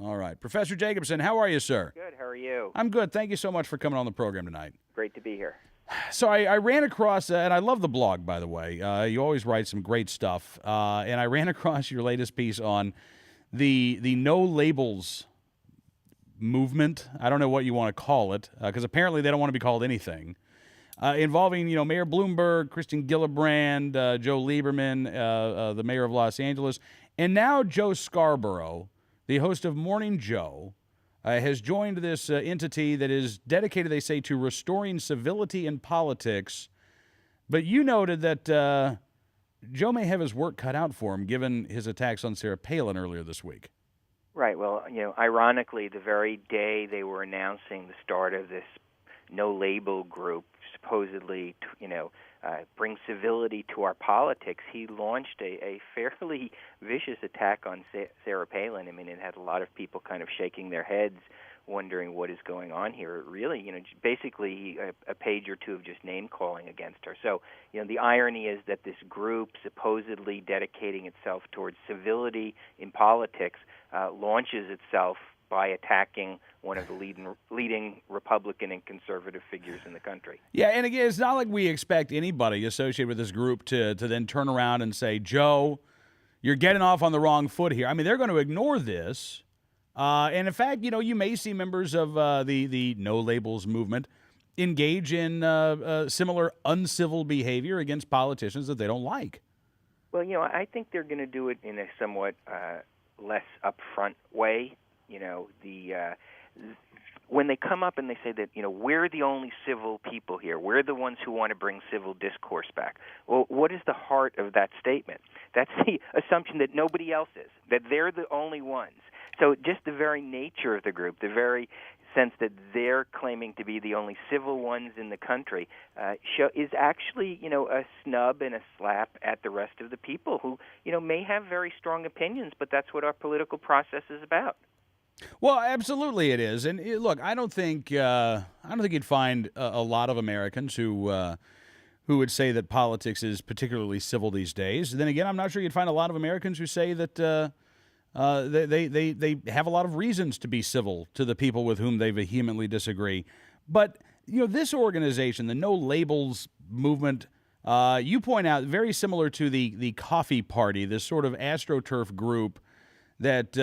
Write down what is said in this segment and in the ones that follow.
All right. Professor Jacobson, how are you, sir? Good. How are you? I'm good. Thank you so much for coming on the program tonight. Great to be here. So I ran across, and I love the blog, by the way. You always write some great stuff. And I ran across your latest piece on the no labels movement. I don't know what you want to call it, because apparently they don't want to be called anything. Involving, Mayor Bloomberg, Kristen Gillibrand, Joe Lieberman, the mayor of Los Angeles, and now Joe Scarborough, the host of Morning Joe, has joined this entity that is dedicated, they say, to restoring civility in politics. But you noted that Joe may have his work cut out for him, given his attacks on Sarah Palin earlier this week. Right. Well, ironically, the very day they were announcing the start of this no-label group, supposedly, bring civility to our politics, he launched a fairly vicious attack on Sarah Palin. I mean, it had a lot of people kind of shaking their heads, wondering what is going on here. It really, basically a page or two of just name-calling against her. So, the irony is that this group, supposedly dedicating itself towards civility in politics, launches itself by attacking one of the leading Republican and conservative figures in the country. Yeah, and again, it's not like we expect anybody associated with this group to then turn around and say, Joe, you're getting off on the wrong foot here. I mean, they're going to ignore this. And in fact, you may see members of the No Labels movement engage in similar uncivil behavior against politicians that they don't like. Well, I think they're going to do it in a somewhat less upfront way. When they come up and they say that, we're the only civil people here, we're the ones who want to bring civil discourse back. Well, what is the heart of that statement? That's the assumption that nobody else is, that they're the only ones. So just the very nature of the group, the very sense that they're claiming to be the only civil ones in the country, is actually, a snub and a slap at the rest of the people who, may have very strong opinions, but that's what our political process is about. Well, absolutely it is. And look, I don't think you'd find a lot of Americans who would say that politics is particularly civil these days. Then again, I'm not sure you'd find a lot of Americans who say that they have a lot of reasons to be civil to the people with whom they vehemently disagree. But this organization, the No Labels movement, you point out, very similar to the Coffee Party, this sort of AstroTurf group that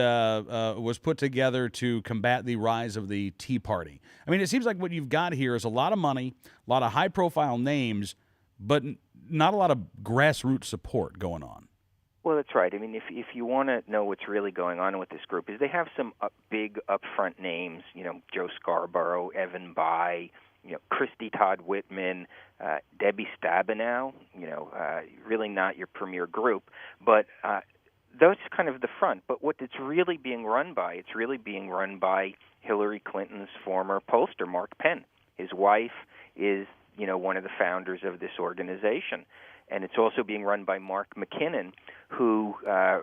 was put together to combat the rise of the Tea Party. I mean, it seems like what you've got here is a lot of money, a lot of high-profile names, but not a lot of grassroots support going on. Well, that's right. I mean, if you want to know what's really going on with this group, is they have some big upfront names, Joe Scarborough, Evan Bayh, Christy Todd Whitman, Debbie Stabenow, really not your premier group, but that's kind of the front. But what it's really being run by, Hillary Clinton's former pollster, Mark Penn. His wife is, one of the founders of this organization. And it's also being run by Mark McKinnon, who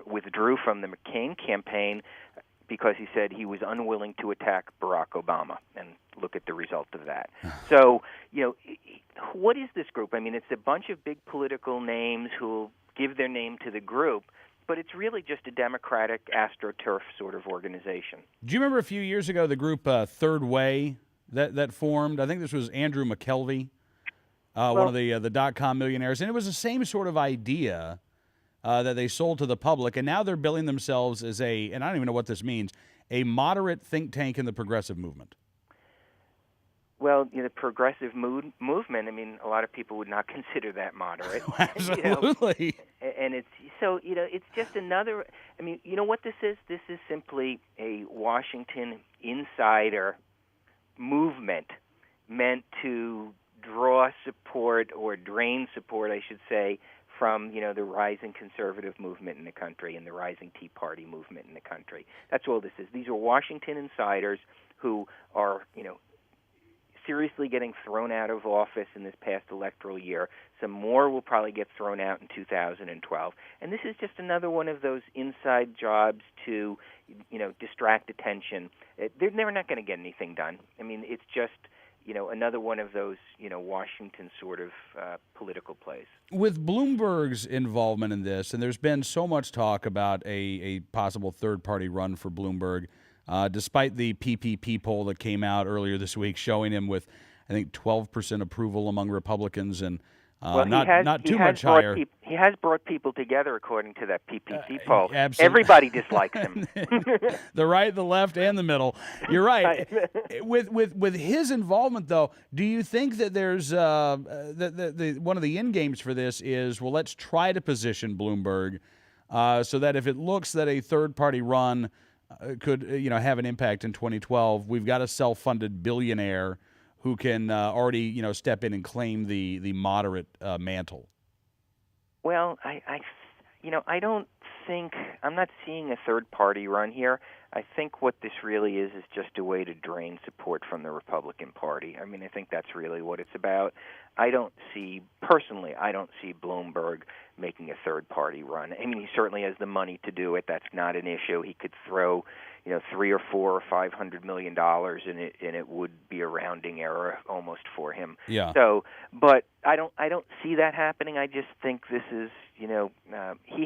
withdrew from the McCain campaign because he said he was unwilling to attack Barack Obama. And look at the result of that. So, what is this group? I mean, it's a bunch of big political names who will give their name to the group, but it's really just a Democratic AstroTurf sort of organization. Do you remember a few years ago the group Third Way that formed? I think this was Andrew McKelvey, one of the dot-com millionaires. And it was the same sort of idea that they sold to the public, and now they're billing themselves as and I don't even know what this means, a moderate think tank in the progressive movement. Well, the progressive movement, I mean, a lot of people would not consider that moderate. Absolutely. And it's just another, I mean, you know what this is? This is simply a Washington insider movement meant to draw support or drain support, I should say, from, the rising conservative movement in the country and the rising Tea Party movement in the country. That's all this is. These are Washington insiders who are, seriously getting thrown out of office in this past electoral year. Some more will probably get thrown out in 2012. And this is just another one of those inside jobs to, distract attention. They're not going to get anything done. I mean, it's just, another one of those, Washington sort of political plays. With Bloomberg's involvement in this, and there's been so much talk about a possible third-party run for Bloomberg, despite the PPP poll that came out earlier this week showing him with, I think, 12% approval among Republicans and Well, not too much higher. He has brought people together, according to that PPP poll. Absolutely. Everybody dislikes him. The right, the left, and the middle. You're right. With his involvement, though, do you think that there's one of the end games for this is, well, let's try to position Bloomberg so that if it looks that a third-party run could have an impact in 2012, we've got a self-funded billionaire who can already step in and claim the moderate mantle? Well, I don't think I'm not seeing a third party run here. I think what this really is just a way to drain support from the Republican Party. I mean, I think that's really what it's about. I don't see Bloomberg making a third party run. I mean, he certainly has the money to do it. That's not an issue. He could throw, $3 or $4 or $500 million in it, and it would be a rounding error almost for him. Yeah. So, but I don't see that happening. I just think this is, he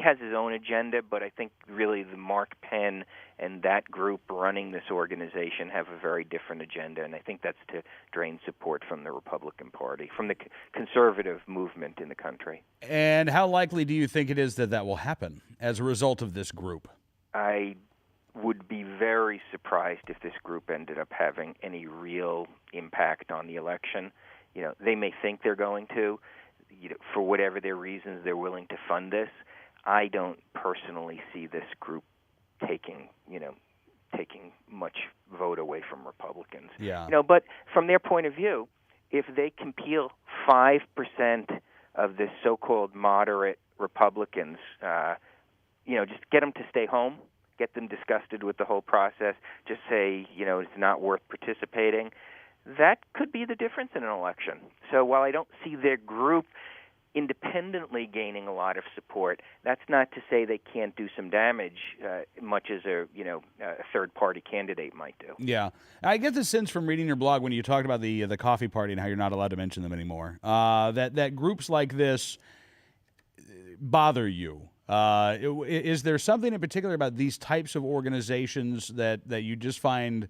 has his own agenda, but I think really the Mark Penn and that group running this organization have a very different agenda, and I think that's to drain support from the Republican Party, from the conservative movement in the country. And how likely do you think it is that will happen as a result of this group? I would be very surprised if this group ended up having any real impact on the election. They may think they're going to. For whatever their reasons, they're willing to fund this. I don't personally see this group taking much vote away from Republicans. Yeah. But from their point of view, if they can peel 5% of the so-called moderate Republicans, just get them to stay home, get them disgusted with the whole process, just say, it's not worth participating, that could be the difference in an election. So while I don't see their group independently gaining a lot of support, that's not to say they can't do some damage, much as a third-party candidate might do. Yeah. I get the sense from reading your blog when you talked about the coffee party and how you're not allowed to mention them anymore, that groups like this bother you. Is there something in particular about these types of organizations that you just find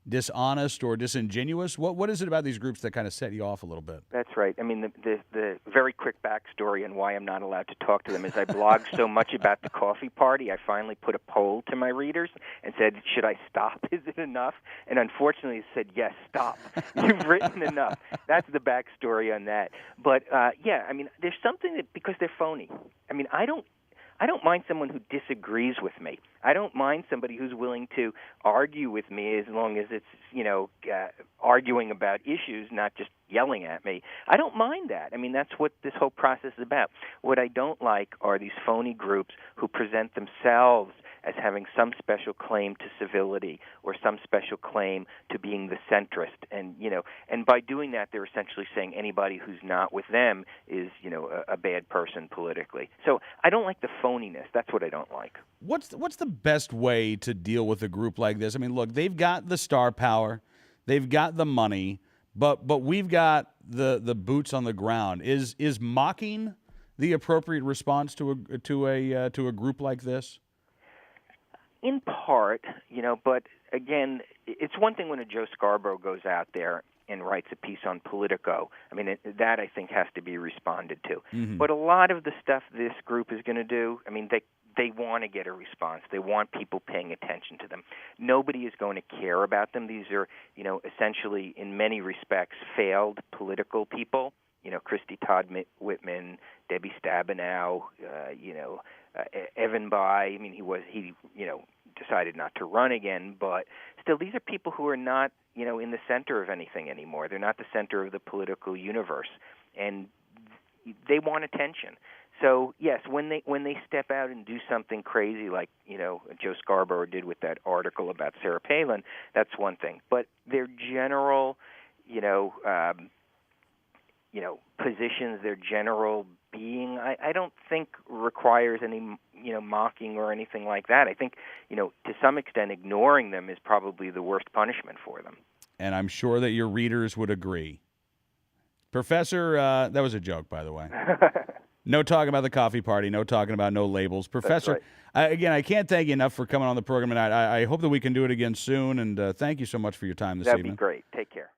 dishonest or disingenuous? What is it about these groups that kind of set you off a little bit? That's right. I mean, the very quick backstory on why I'm not allowed to talk to them is I blogged so much about the coffee party, I finally put a poll to my readers and said, should I stop? Is it enough? And unfortunately, it said, yes, stop. You've written enough. That's the backstory on that. But, there's something that, because they're phony. I mean, I don't mind someone who disagrees with me. I don't mind somebody who's willing to argue with me as long as it's, arguing about issues, not just yelling at me. I don't mind that. I mean, that's what this whole process is about. What I don't like are these phony groups who present themselves as having some special claim to civility or some special claim to being the centrist. And by doing that, they're essentially saying anybody who's not with them is, a bad person politically. So I don't like the phoniness. That's what I don't like. What's the best way to deal with a group like this? I mean, look, they've got the star power, they've got the money, but we've got the boots on the ground. Is mocking the appropriate response to a group like this? In part, but again, it's one thing when a Joe Scarborough goes out there and writes a piece on Politico. I mean, that I think has to be responded to. Mm-hmm. But a lot of the stuff this group is going to do, I mean, they want to get a response. They want people paying attention to them. Nobody is going to care about them. These are, essentially, in many respects, failed political people. Christy Todd Whitman, Debbie Stabenow, Evan Bayh. I mean, he decided not to run again, but still, these are people who are not, in the center of anything anymore. They're not the center of the political universe, and they want attention. So yes, when they step out and do something crazy like Joe Scarborough did with that article about Sarah Palin, that's one thing. But their general, positions, their general being, I don't think requires any mocking or anything like that. I think to some extent ignoring them is probably the worst punishment for them. And I'm sure that your readers would agree. Professor, that was a joke, by the way. No talking about the coffee party. No talking about no labels. Professor, right. again, I can't thank you enough for coming on the program tonight. I hope that we can do it again soon, and thank you so much for your time this That'd evening. be great. Take care.